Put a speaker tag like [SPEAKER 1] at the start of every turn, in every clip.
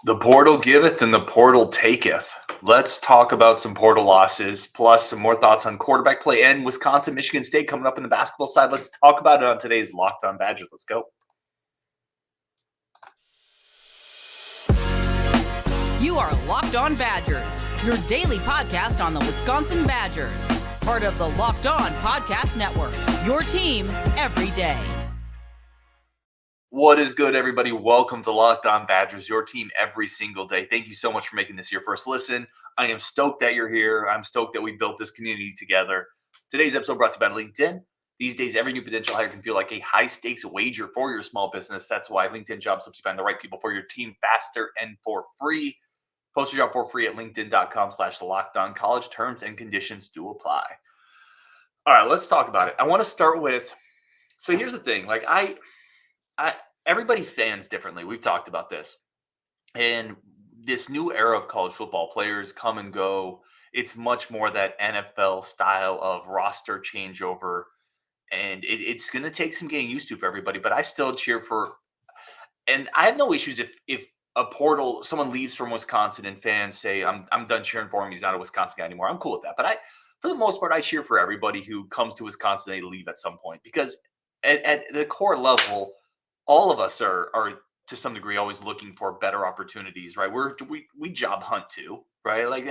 [SPEAKER 1] The portal giveth and the portal taketh. Let's talk about some portal losses, plus some more thoughts on quarterback play and Wisconsin, Michigan State coming up in the basketball side. Let's talk about it on today's Locked On Badgers. Let's go.
[SPEAKER 2] You are Locked On Badgers, your daily podcast on the Wisconsin Badgers. Part of the Locked On Podcast Network, your team every day.
[SPEAKER 1] What is good, everybody? Welcome to Locked On Badgers, your team every single day. Thank you so much for making this your first listen. I am stoked that you're here. I'm stoked that we built this community together. Today's episode brought to you by LinkedIn. These days, every new potential hire can feel like a high-stakes wager for your small business. That's why LinkedIn Jobs helps you find the right people for your team faster and for free. Post your job for free at linkedin.com/lockedoncollege. Terms and conditions do apply. All right, let's talk about it. I want to start with, so here's the thing. Like everybody fans differently. We've talked about this. And this new era of college football, players come and go. It's much more that NFL style of roster changeover. And it's going to take some getting used to for everybody. But I still cheer for, and I have no issues if a portal, someone leaves from Wisconsin and fans say, I'm done cheering for him. He's not a Wisconsin guy anymore. I'm cool with that. But for the most part, I cheer for everybody who comes to Wisconsin, they leave at some point. Because at the core level, all of us are to some degree always looking for better opportunities, right? We job hunt too, right? Like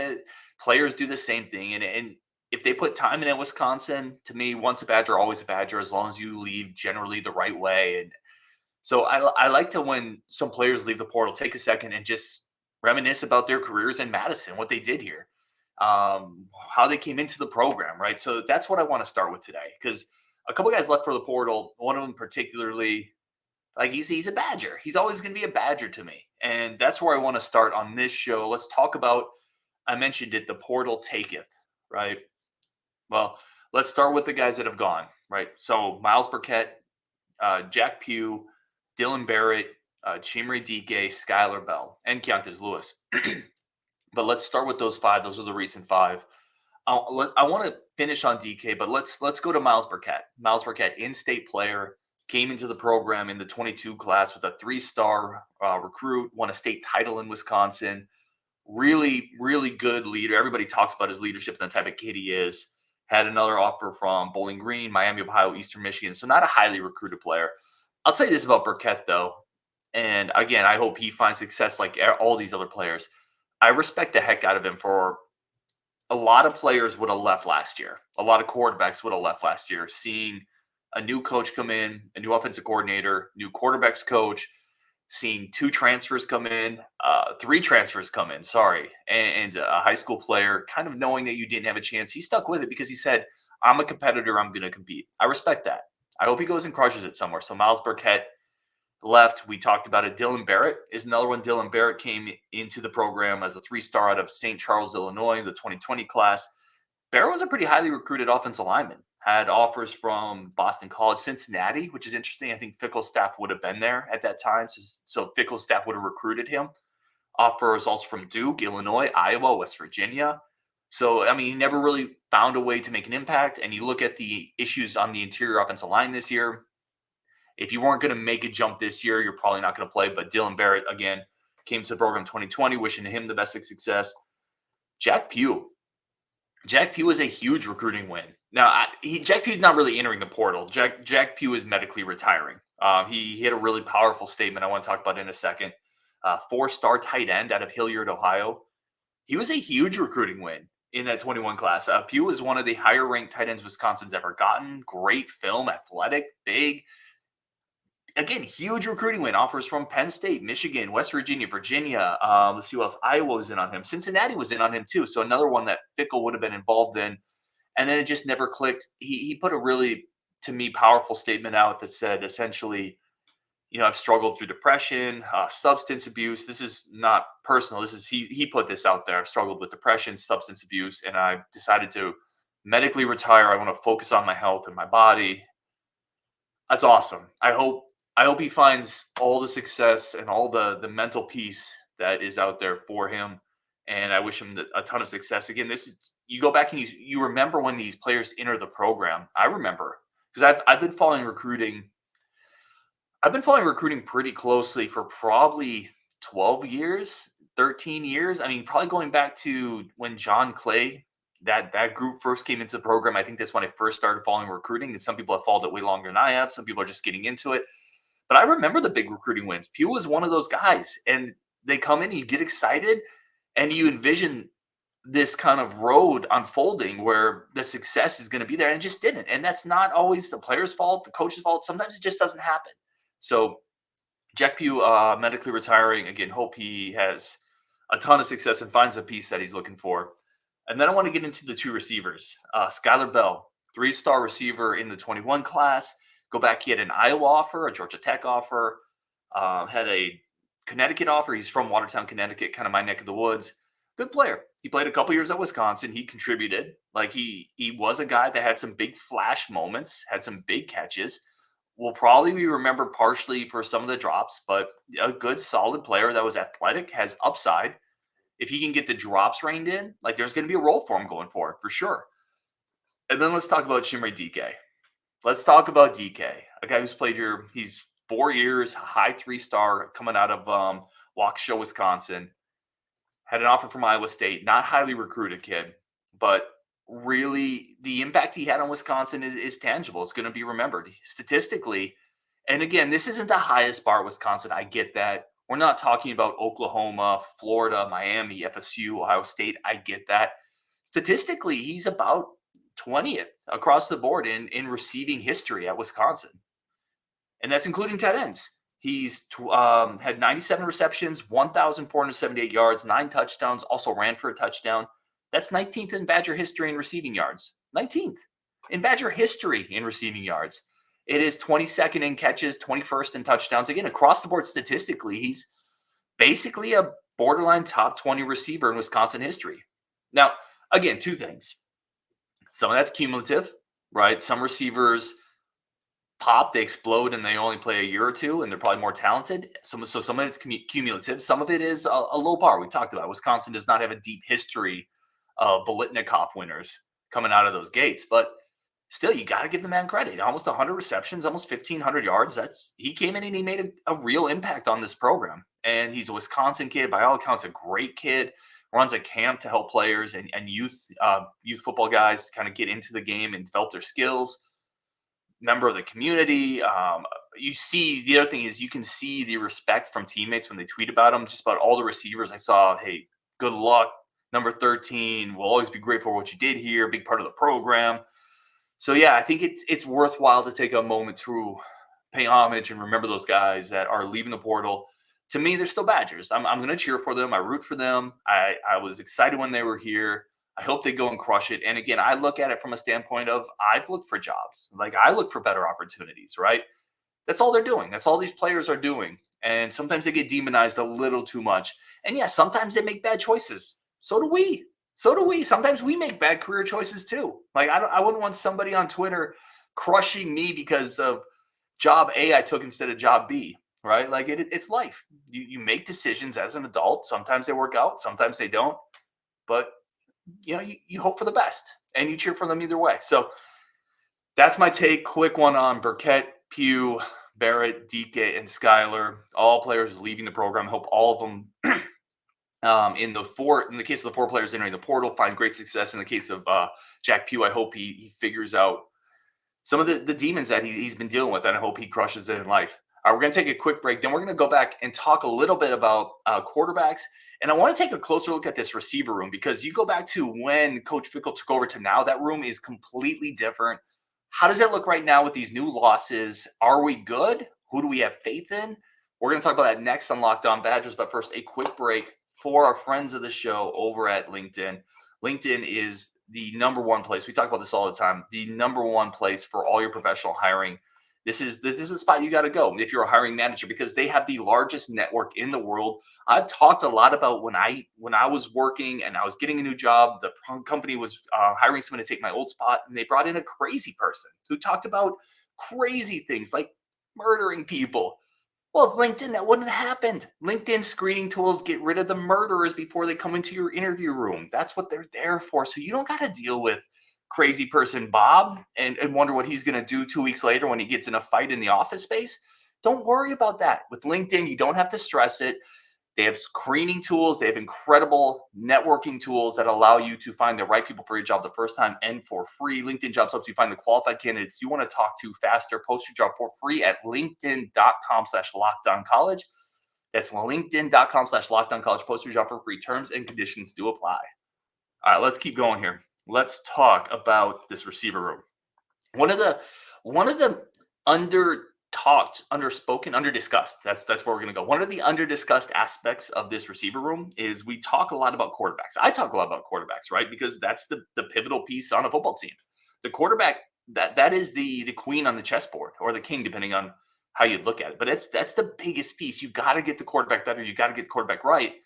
[SPEAKER 1] players do the same thing, and if they put time in at Wisconsin, to me, once a Badger, always a Badger, as long as you leave generally the right way. And so I like to, when some players leave the portal, take a second and just reminisce about their careers in Madison, what they did here, how they came into the program, right? So that's what I want to start with today, because a couple guys left for the portal. One of them particularly. Like he's a Badger. He's always going to be a Badger to me. And that's where I want to start on this show. Let's talk about, I mentioned it, the portal taketh, right? Well, let's start with the guys that have gone, right? So Miles Burkett, Jack Pugh, Dylan Barrett, Chimere Dike, Skylar Bell, and Keontae Lewis. But let's start with those five. Those are the recent five. I want to finish on DK, but let's go to Miles Burkett. Miles Burkett, in-state player, came into the program in the 22 class, was a 3-star recruit, won a state title in Wisconsin. Really, really good leader. Everybody talks about his leadership and the type of kid he is. Had another offer from Bowling Green, Miami of Ohio, Eastern Michigan. So not a highly recruited player. I'll tell you this about Burkett, though. And again, I hope he finds success like all these other players. I respect the heck out of him for a lot of players would have left last year. A lot of quarterbacks would have left last year, seeing a new coach come in, a new offensive coordinator, new quarterbacks coach, seeing 2 transfers come in, 3 transfers come in, and a high school player, kind of knowing that you didn't have a chance. He stuck with it because he said, I'm a competitor, I'm going to compete. I respect that. I hope he goes and crushes it somewhere. So Miles Burkett left. We talked about it. Dylan Barrett is another one. Dylan Barrett came into the program as a 3-star out of St. Charles, Illinois, the 2020 class. Barrett was a pretty highly recruited offensive lineman. Had offers from Boston College, Cincinnati, which is interesting. I think Fickell's staff would have been there at that time. So Fickell's staff would have recruited him. Offers also from Duke, Illinois, Iowa, West Virginia. So, I mean, he never really found a way to make an impact. And you look at the issues on the interior offensive line this year. If you weren't going to make a jump this year, you're probably not going to play. But Dylan Barrett, again, came to the program 2020, wishing him the best of success. Jack Pugh. Jack Pugh is a huge recruiting win. Now, Jack Pugh's not really entering the portal. Jack Pugh is medically retiring. He had a really powerful statement I want to talk about in a second. 4-star tight end out of Hilliard, Ohio. He was a huge recruiting win in that 21 class. Pugh was one of the higher-ranked tight ends Wisconsin's ever gotten. Great film, athletic, big. Again, huge recruiting win. Offers from Penn State, Michigan, West Virginia, Virginia. Let's see who else. Iowa was in on him. Cincinnati was in on him too. So another one that Fickell would have been involved in. And then it just never clicked. He put a really, to me, powerful statement out that said, essentially, I've struggled through depression, substance abuse. This is not personal. This is he put this out there. I've struggled with depression, substance abuse, and I decided to medically retire. I want to focus on my health and my body. That's awesome. I hope he finds all the success and all the mental peace that is out there for him. And I wish him a ton of success. Again, you go back and you remember when these players enter the program. I remember because I've been following recruiting. I've been following recruiting pretty closely for probably 12 years, 13 years. I mean, probably going back to when John Clay, that group first came into the program. I think that's when I first started following recruiting. And some people have followed it way longer than I have. Some people are just getting into it. But I remember the big recruiting wins. Pugh was one of those guys. And they come in, you get excited, and you envision this kind of road unfolding where the success is going to be there, and it just didn't. And that's not always the player's fault, the coach's fault. Sometimes it just doesn't happen. So Jack Pugh medically retiring. Again, hope he has a ton of success and finds the piece that he's looking for. And then I want to get into the two receivers. Skylar Bell, 3-star receiver in the 21 class. Go back, he had an Iowa offer, a Georgia Tech offer, had a Connecticut offer. He's from Watertown, Connecticut, kind of my neck of the woods. Good player. He played a couple years at Wisconsin. He contributed. Like he was a guy that had some big flash moments, had some big catches. Will probably be remembered partially for some of the drops, but a good, solid player that was athletic, has upside. If he can get the drops reined in, like there's going to be a role for him going forward for sure. And then let's talk about Chimere Dike. Let's talk about Dike, a guy who's played here. He's 4 years, high 3-star, coming out of Waukesha, Wisconsin. Had an offer from Iowa State, not highly recruited kid, but really the impact he had on Wisconsin is tangible. It's going to be remembered statistically. And again, this isn't the highest bar, Wisconsin. I get that. We're not talking about Oklahoma, Florida, Miami, FSU, Ohio State. I get that. Statistically, he's about 20th across the board in receiving history at Wisconsin. And that's including tight ends. He's had 97 receptions, 1,478 yards, 9 touchdowns, also ran for a touchdown. That's 19th in Badger history in receiving yards. 19th in Badger history in receiving yards. It is 22nd in catches, 21st in touchdowns. Again, across the board statistically, he's basically a borderline top 20 receiver in Wisconsin history. Now, again, two things. Some of that's cumulative, right? Some receivers pop, they explode, and they only play a year or two, and they're probably more talented. So some of it's cumulative. Some of it is a low bar. We talked about Wisconsin does not have a deep history of Bolitnikoff winners coming out of those gates, but still, you got to give the man credit. Almost 100 receptions, almost 1,500 yards. He came in and he made a real impact on this program. And he's a Wisconsin kid, by all accounts, a great kid. Runs a camp to help players and youth football guys kind of get into the game and develop their skills. Member of the community. You see, the other thing is you can see the respect from teammates when they tweet about him. Just about all the receivers I saw, hey, good luck, number 13. We'll always be grateful for what you did here. Big part of the program. So, yeah, I think it's worthwhile to take a moment to pay homage and remember those guys that are leaving the portal. To me, they're still Badgers. I'm going to cheer for them. I root for them. I was excited when they were here. I hope they go and crush it. And again, I look at it from a standpoint of I've looked for jobs. Like I look for better opportunities, right? That's all they're doing. That's all these players are doing. And sometimes they get demonized a little too much. And yeah, sometimes they make bad choices. So do we. Sometimes we make bad career choices too. Like I wouldn't want somebody on Twitter crushing me because of job A I took instead of job B, right? Like it's life. You make decisions as an adult. Sometimes they work out. Sometimes they don't. But you hope for the best and you cheer for them either way. So that's my take. Quick one on Burkett, Pugh, Barrett, Dike, and Skylar. All players leaving the program. Hope all of them in the case of the 4 players entering the portal, find great success. In the case of Jack Pugh, I hope he figures out some of the demons that he's been dealing with, and I hope he crushes it in life. We're going to take a quick break. Then we're going to go back and talk a little bit about quarterbacks. And I want to take a closer look at this receiver room because you go back to when Coach Fickell took over to now, that room is completely different. How does it look right now with these new losses? Are we good? Who do we have faith in? We're going to talk about that next on Locked On Badgers. But first, a quick break for our friends of the show over at LinkedIn. LinkedIn is the number one place. We talk about this all the time. The number one place for all your professional hiring. This is a spot you got to go if you're a hiring manager because they have the largest network in the world. I've talked a lot about when I was working and I was getting a new job, the company was hiring someone to take my old spot, and they brought in a crazy person who talked about crazy things like murdering people. Well, LinkedIn, that wouldn't have happened. LinkedIn screening tools get rid of the murderers before they come into your interview room. That's what they're there for. So you don't got to deal with crazy person Bob and wonder what he's going to do 2 weeks later when he gets in a fight in the office space. Don't worry about that. With LinkedIn, you don't have to stress it. They have screening tools. They have incredible networking tools that allow you to find the right people for your job the first time and for free. LinkedIn Jobs helps you find the qualified candidates you want to talk to faster. Post your job for free at linkedin.com/lockdowncollege. That's linkedin.com/lockdowncollege. Post your job for free. Terms and conditions do apply. All right, let's keep going here. Let's talk about this receiver room. One of the under-talked, underspoken, under-discussed. That's where we're going to go. One of the under-discussed aspects of this receiver room is we talk a lot about quarterbacks. I talk a lot about quarterbacks, right? Because that's the pivotal piece on a football team. The quarterback, that is the queen on the chessboard, or the king, depending on how you look at it. But that's the biggest piece. You got to get the quarterback better. You got to get the quarterback right.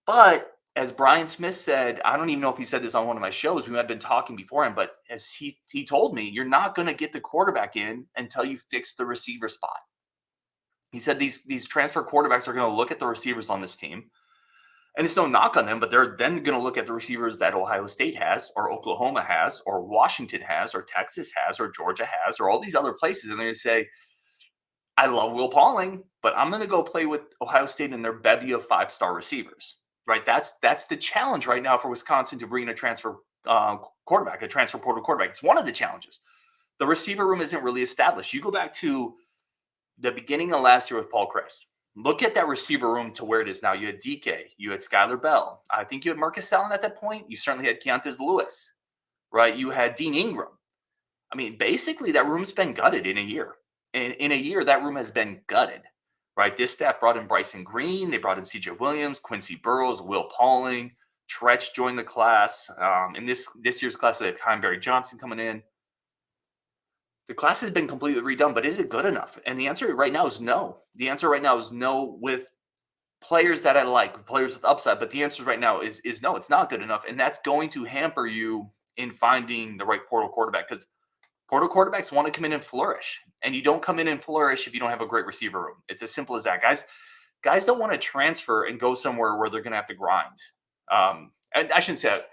[SPEAKER 1] But as Brian Smith said, I don't even know if he said this on one of my shows. We might have been talking beforehand, but as he told me, you're not going to get the quarterback in until you fix the receiver spot. He said these transfer quarterbacks are going to look at the receivers on this team, and it's no knock on them, but they're then going to look at the receivers that Ohio State has, or Oklahoma has, or Washington has, or Texas has, or Georgia has, or all these other places, and they're going to say, I love Will Pauling, but I'm going to go play with Ohio State and their bevy of 5-star receivers. Right, that's the challenge right now for Wisconsin to bring in a transfer quarterback, a transfer portal quarterback. It's one of the challenges. The receiver room isn't really established. You go back to the beginning of last year with Paul Chryst. Look at that receiver room to where it is now. You had Dike, you had Skylar Bell. I think you had Marcus Allen at that point. You certainly had Keontae Lewis, right? You had Dean Ingram. I mean, basically that room's been gutted in a year. And in a year, that room has been gutted. Right, this staff brought in Bryson Green. They brought in C.J. Williams, Quincy Burrows, Will Pauling. Tretch joined the class. In this year's class, they have Tyson Johnson coming in. The class has been completely redone, but is it good enough? And the answer right now is no. The answer right now is no with players that I like, players with upside. But the answer right now is no, it's not good enough. And that's going to hamper you in finding the right portal quarterback, because portal quarterbacks want to come in and flourish, and you don't come in and flourish if you don't have a great receiver room. It's as simple as that. Guys don't want to transfer and go somewhere where they're going to have to grind. And I shouldn't say that.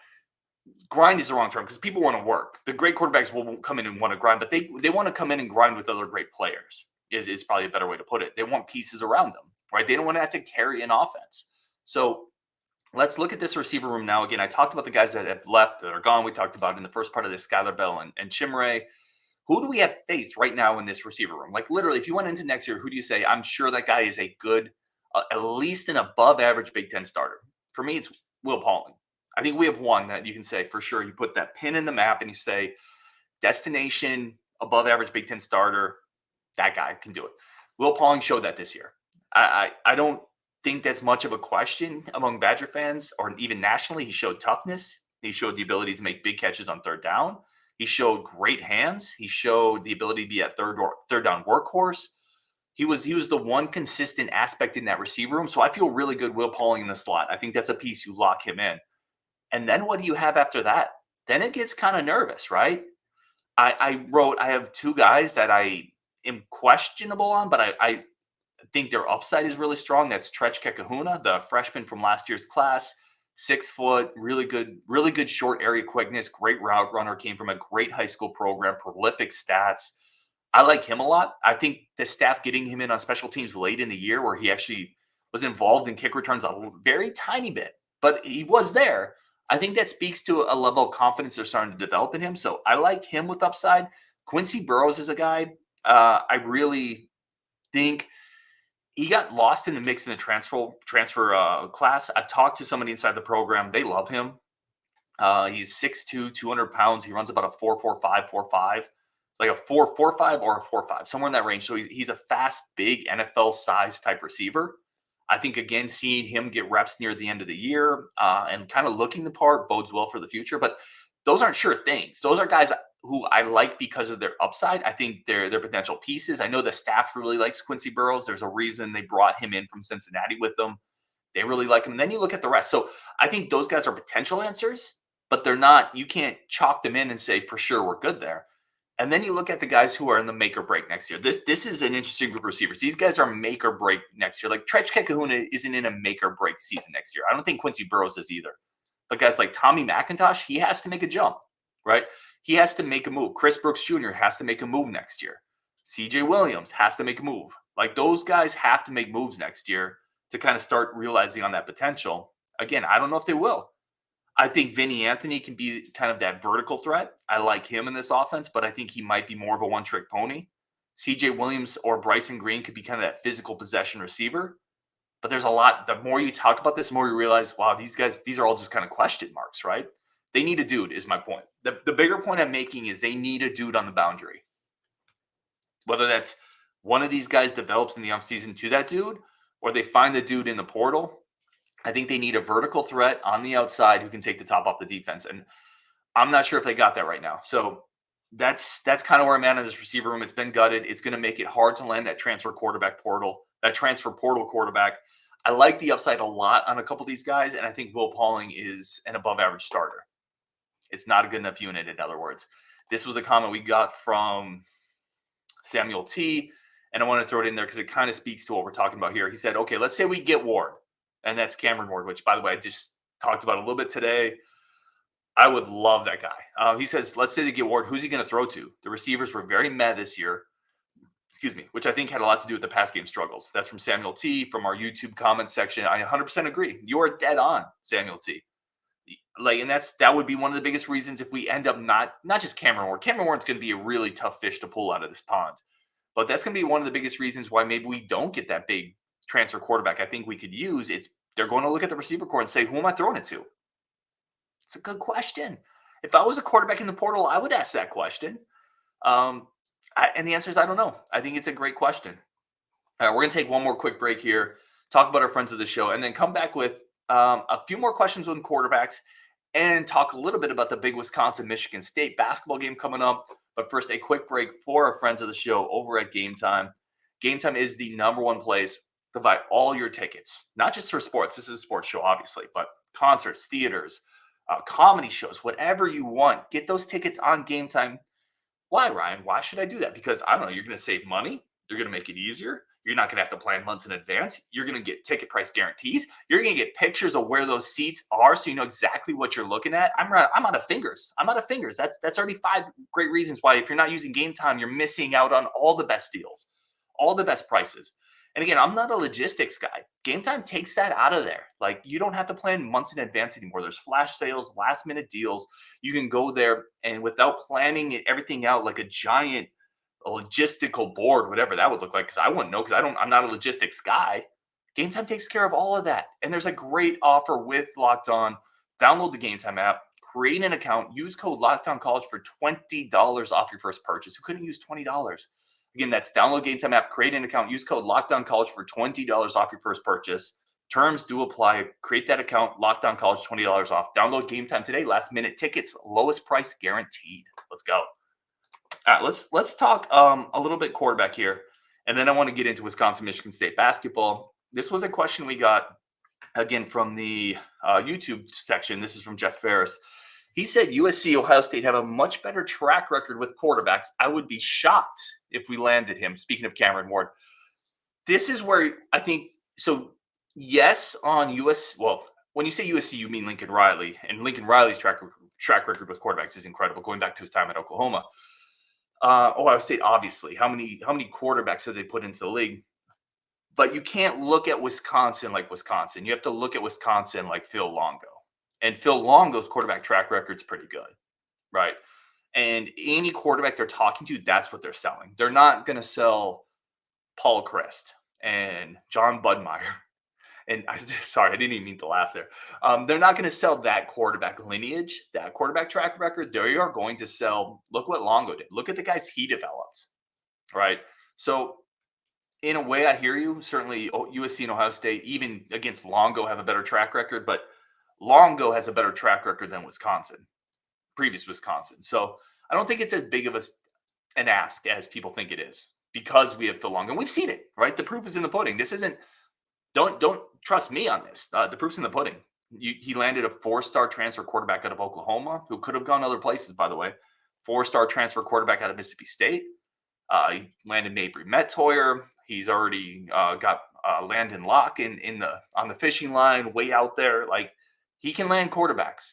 [SPEAKER 1] Grind is the wrong term, because people want to work. The great quarterbacks will come in and want to grind, but they want to come in and grind with other great players is probably a better way to put it. They want pieces around them, right? They don't want to have to carry an offense. So let's look at this receiver room now. Again, I talked about the guys that have left, that are gone. We talked about in the first part of this, Skylar Bell and Chimere. Who do we have faith right now in this receiver room? Like, literally, if you went into next year, who do you say, I'm sure that guy is a good, at least an above average Big Ten starter? For me, it's Will Pauling. I think we have one that you can say for sure. You put that pin in the map and you say, destination, above average Big Ten starter, that guy can do it. Will Pauling showed that this year. I don't think that's much of a question among Badger fans, or even nationally. He showed toughness. He showed the ability to make big catches on third down. He showed great hands. He showed the ability to be a third down workhorse. He was the one consistent aspect in that receiver room. So I feel really good Will Pauling in the slot. I think that's a piece you lock him in. And then what do you have after that? Then it gets kind of nervous, right? I have two guys that I am questionable on, but I think their upside is really strong. That's Tretch Kekahuna, the freshman from last year's class. 6 foot, really good short area quickness, great route runner, came from a great high school program, prolific stats. I like him a lot. I think the staff getting him in on special teams late in the year, where he actually was involved in kick returns a very tiny bit, but he was there. I think that speaks to a level of confidence they're starting to develop in him. So I like him with upside. Quincy Burrows is a guy I really think he got lost in the mix in the transfer class. I've talked to somebody inside the program. They love him. He's 6'2", 200 pounds. He runs about a 4.45, 4.5, like a 4.45 or a 4.5, somewhere in that range. So he's a fast, big NFL size type receiver. I think, again, seeing him get reps near the end of the year and kind of looking the part bodes well for the future. But those aren't sure things. Those are guys who I like because of their upside. I think they're potential pieces. I know the staff really likes Quincy Burrows. There's a reason they brought him in from Cincinnati with them. They really like him. And then you look at the rest. So I think those guys are potential answers, but they're not. You can't chalk them in and say, for sure, we're good there. And then you look at the guys who are in the make or break next year. This is an interesting group of receivers. These guys are make or break next year. Like Tretch Kekahuna isn't in a make or break season next year. I don't think Quincy Burrows is either. But guys like Tommy McIntosh, he has to make a jump, right? He has to make a move. Chris Brooks Jr. has to make a move next year. C.J. Williams has to make a move. Like, those guys have to make moves next year to kind of start realizing on that potential. Again, I don't know if they will. I think Vinny Anthony can be kind of that vertical threat. I like him in this offense, but I think he might be more of a one-trick pony. CJ Williams or Bryson Green could be kind of that physical possession receiver. But there's a lot. The more you talk about this, the more you realize, wow, these guys, these are all just kind of question marks, right? They need a dude, is my point. The bigger point I'm making is they need a dude on the boundary. Whether that's one of these guys develops in the offseason to that dude, or they find the dude in the portal, I think they need a vertical threat on the outside who can take the top off the defense. And I'm not sure if they got that right now. So that's kind of where I'm at in this receiver room. It's been gutted. It's going to make it hard to land that transfer portal quarterback. I like the upside a lot on a couple of these guys, and I think Will Pauling is an above-average starter. It's not a good enough unit, in other words. This was a comment we got from Samuel T., and I want to throw it in there because it kind of speaks to what we're talking about here. He said, okay, let's say we get Ward, and that's Cameron Ward, which, by the way, I just talked about a little bit today. I would love that guy. He says, let's say they get Ward. Who's he going to throw to? The receivers were very mad this year. Which I think had a lot to do with the pass game struggles. That's from Samuel T. from our YouTube comment section. I 100% agree. You are dead on, Samuel T. And that would be one of the biggest reasons if we end up not just Cameron Ward. Cameron Ward's going to be a really tough fish to pull out of this pond. But that's going to be one of the biggest reasons why maybe we don't get that big transfer quarterback I think we could use. They're going to look at the receiver core and say, who am I throwing it to? It's a good question. If I was a quarterback in the portal, I would ask that question. And the answer is I don't know. I think it's a great question. All right, we're going to take one more quick break here, talk about our friends of the show, and then come back with a few more questions on quarterbacks and talk a little bit about the big Wisconsin-Michigan State basketball game coming up. But first, a quick break for our friends of the show over at Game Time. Game Time is the number one place to buy all your tickets, not just for sports. This is a sports show, obviously, but concerts, theaters, comedy shows, whatever you want. Get those tickets on Game Time. Why, Ryan? Why should I do that? Because, I don't know, you're going to save money. You're going to make it easier. You're not going to have to plan months in advance. You're going to get ticket price guarantees. You're going to get pictures of where those seats are so you know exactly what you're looking at. I'm out of fingers. That's already 5 great reasons why if you're not using Game Time, you're missing out on all the best deals, all the best prices. And again, I'm not a logistics guy. Game Time takes that out of there. Like, you don't have to plan months in advance anymore. There's flash sales, last minute deals. You can go there and without planning everything out like a giant logistical board, whatever that would look like, because I wouldn't know because I'm not a logistics guy. Game Time takes care of all of that. And there's a great offer with Locked On. Download the Game Time app, create an account, use code LOCKEDONCollege for $20 off your first purchase. Who couldn't use $20? Again, that's download Game Time app, create an account, use code LOCKEDONCollege for $20 off your first purchase. Terms do apply. Create that account, LOCKEDONCollege, $20 off. Download Game Time today. Last minute tickets, lowest price guaranteed. Let's go. All right, let's talk a little bit quarterback here, and then I want to get into Wisconsin-Michigan State basketball. This was a question we got, again, from the YouTube section. This is from Jeff Ferris. He said USC, Ohio State have a much better track record with quarterbacks. I would be shocked if we landed him. Speaking of Cameron Ward, this is where I think so. Yes, on US. Well, when you say USC, you mean Lincoln Riley, and Lincoln Riley's track record with quarterbacks is incredible, going back to his time at Oklahoma. Ohio State, obviously, how many quarterbacks have they put into the league? But you can't look at Wisconsin like Wisconsin. You have to look at Wisconsin like Phil Longo. And Phil Longo's quarterback track record's pretty good, right? And any quarterback they're talking to, that's what they're selling. They're not going to sell Paul Crest and John Budmeyer. And sorry, I didn't even mean to laugh there. They're not going to sell that quarterback lineage, that quarterback track record. They are going to sell, look what Longo did. Look at the guys he developed, right? So in a way, I hear you. Certainly USC and Ohio State, even against Longo, have a better track record. But Longo has a better track record than Wisconsin, previous Wisconsin. So I don't think it's as big of an ask as people think it is because we have Phil Longo. And we've seen it, right? The proof is in the pudding. This isn't, don't trust me on this. The proof's in the pudding. He landed a 4-star transfer quarterback out of Oklahoma, who could have gone other places, by the way. 4-star transfer quarterback out of Mississippi State. He landed Mabry Mettoyer. He's already got Landon Locke on the fishing line, way out there. Like, he can land quarterbacks.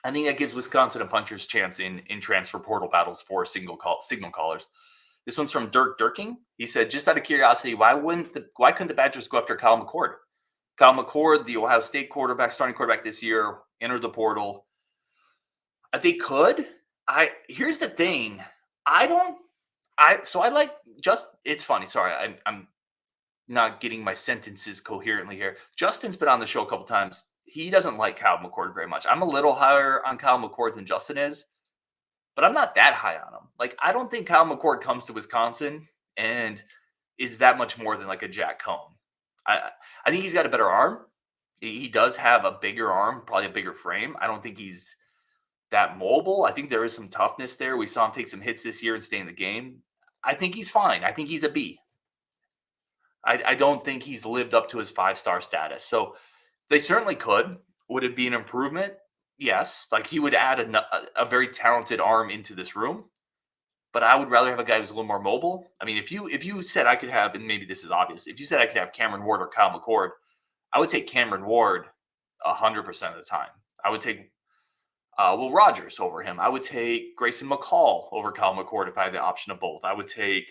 [SPEAKER 1] I think that gives Wisconsin a puncher's chance in transfer portal battles for signal callers. This one's from Dirk Durking. He said, just out of curiosity, why couldn't the Badgers go after Kyle McCord? Kyle McCord, the Ohio State starting quarterback this year, entered the portal. They could. Here's the thing. It's funny. Sorry, I'm not getting my sentences coherently here. Justin's been on the show a couple times. He doesn't like Kyle McCord very much. I'm a little higher on Kyle McCord than Justin is, but I'm not that high on him. Like, I don't think Kyle McCord comes to Wisconsin and is that much more than like a Jack Cohn. I think he's got a better arm. He does have a bigger arm, probably a bigger frame. I don't think he's that mobile. I think there is some toughness there. We saw him take some hits this year and stay in the game. I think he's fine. I think he's a B. I don't think he's lived up to his 5-star status. So they certainly could. Would it be an improvement? Yes. Like, he would add a very talented arm into this room. But I would rather have a guy who's a little more mobile. I mean, if you said I could have, and maybe this is obvious, if you said I could have Cameron Ward or Kyle McCord, I would take Cameron Ward 100% of the time. I would take Will Rogers over him. I would take Grayson McCall over Kyle McCord if I had the option of both. I would take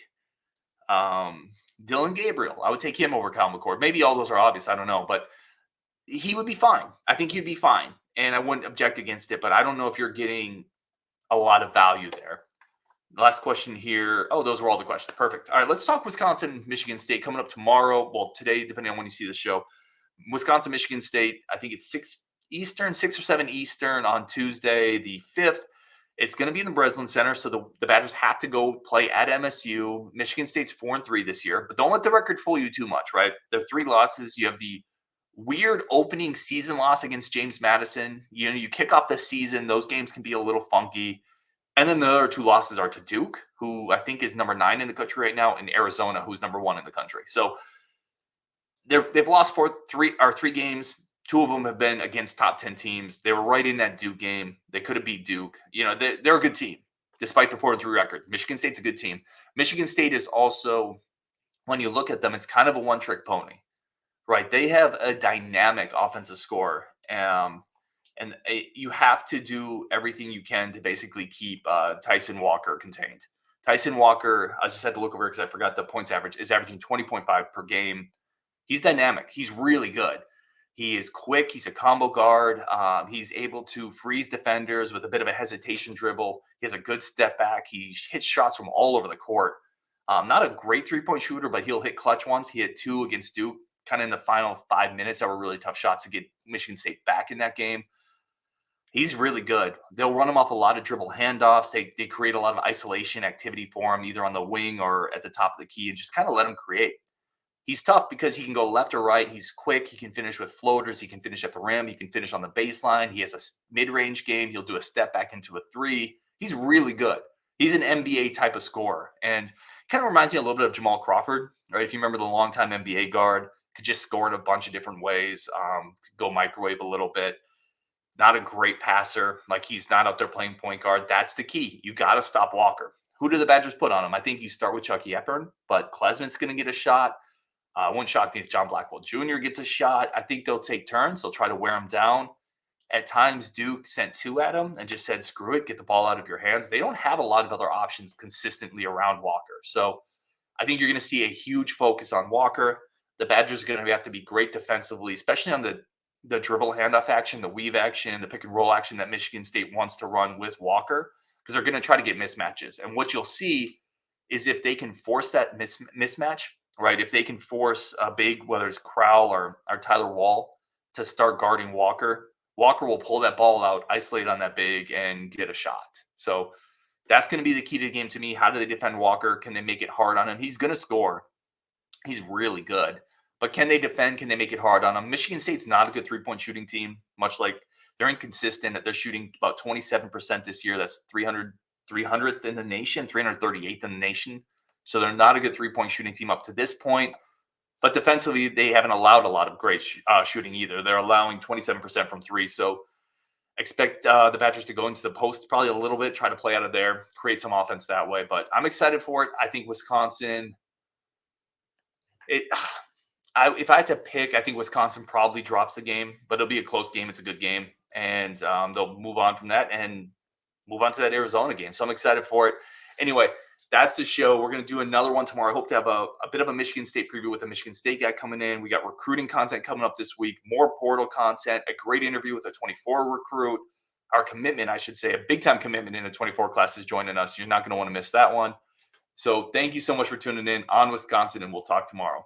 [SPEAKER 1] Dylan Gabriel. I would take him over Kyle McCord. Maybe all those are obvious. I don't know. But he would be fine. I think he'd be fine. And I wouldn't object against it. But I don't know if you're getting a lot of value there. Last question here. Oh, those were all the questions. Perfect. All right, let's talk Wisconsin, Michigan State coming up tomorrow. Well, today, depending on when you see the show. Wisconsin, Michigan State, I think it's 6 Eastern, 6 or 7 Eastern on Tuesday, the 5th. It's going to be in the Breslin Center, so the Badgers have to go play at MSU. Michigan State's 4-3 this year, but don't let the record fool you too much, right? There are 3 losses. You have the weird opening season loss against James Madison. You kick off the season. Those games can be a little funky. And then the other 2 losses are to Duke, who I think is number 9 in the country right now, and Arizona, who's number 1 in the country. So they've lost 3 games. 2 of them have been against top 10 teams. They were right in that Duke game. They could have beat Duke. They're a good team, despite the 4-3 record. Michigan State's a good team. Michigan State is also, when you look at them, it's kind of a one-trick pony, right? They have a dynamic offensive scorer. And you have to do everything you can to basically keep Tyson Walker contained. Tyson Walker, I just had to look over because I forgot the points average, is averaging 20.5 per game. He's dynamic. He's really good. He is quick. He's a combo guard. He's able to freeze defenders with a bit of a hesitation dribble. He has a good step back. He hits shots from all over the court. Not a great three-point shooter, but he'll hit clutch ones. He hit 2 against Duke, kind of in the final 5 minutes that were really tough shots to get Michigan State back in that game. He's really good. They'll run him off a lot of dribble handoffs. They create a lot of isolation activity for him, either on the wing or at the top of the key, and just kind of let him create. He's tough because he can go left or right. He's quick. He can finish with floaters. He can finish at the rim. He can finish on the baseline. He has a mid-range game. He'll do a step back into a 3. He's really good. He's an NBA type of scorer, and kind of reminds me a little bit of Jamal Crawford, right? If you remember the longtime NBA guard, could just score in a bunch of different ways, go microwave a little bit. Not a great passer. Like, he's not out there playing point guard. That's the key. You got to stop Walker. Who do the Badgers put on him? I think you start with Chucky Hepburn, but Klesman's going to get a shot. Wouldn't shock me if John Blackwell Jr. gets a shot. I think they'll take turns. They'll try to wear him down. At times, Duke sent 2 at him and just said, screw it, get the ball out of your hands. They don't have a lot of other options consistently around Walker. So I think you're going to see a huge focus on Walker. The Badgers are going to have to be great defensively, especially on the dribble handoff action, the weave action, the pick and roll action that Michigan State wants to run with Walker, because they're going to try to get mismatches. And what you'll see is if they can force that mismatch, right? If they can force a big, whether it's Crowell or Tyler Wall, to start guarding Walker, Walker will pull that ball out, isolate on that big, and get a shot. So that's going to be the key to the game to me. How do they defend Walker? Can they make it hard on him? He's going to score. He's really good. But can they defend? Can they make it hard on him? Michigan State's not a good three-point shooting team, much like they're inconsistent. They're shooting about 27% this year. That's 300th in the nation, 338th in the nation. So they're not a good three-point shooting team up to this point. But defensively, they haven't allowed a lot of great shooting either. They're allowing 27% from 3. So expect the Badgers to go into the post probably a little bit, try to play out of there, create some offense that way. But I'm excited for it. I think Wisconsin if I had to pick, I think Wisconsin probably drops the game, but it'll be a close game. It's a good game, and they'll move on from that and move on to that Arizona game. So I'm excited for it. Anyway, that's the show. We're going to do another one tomorrow. I hope to have a bit of a Michigan State preview with a Michigan State guy coming in. We got recruiting content coming up this week, more portal content, a great interview with a 24 recruit. Our commitment, I should say, a big-time commitment in the 24 class is joining us. You're not going to want to miss that one. So thank you so much for tuning in on Wisconsin, and we'll talk tomorrow.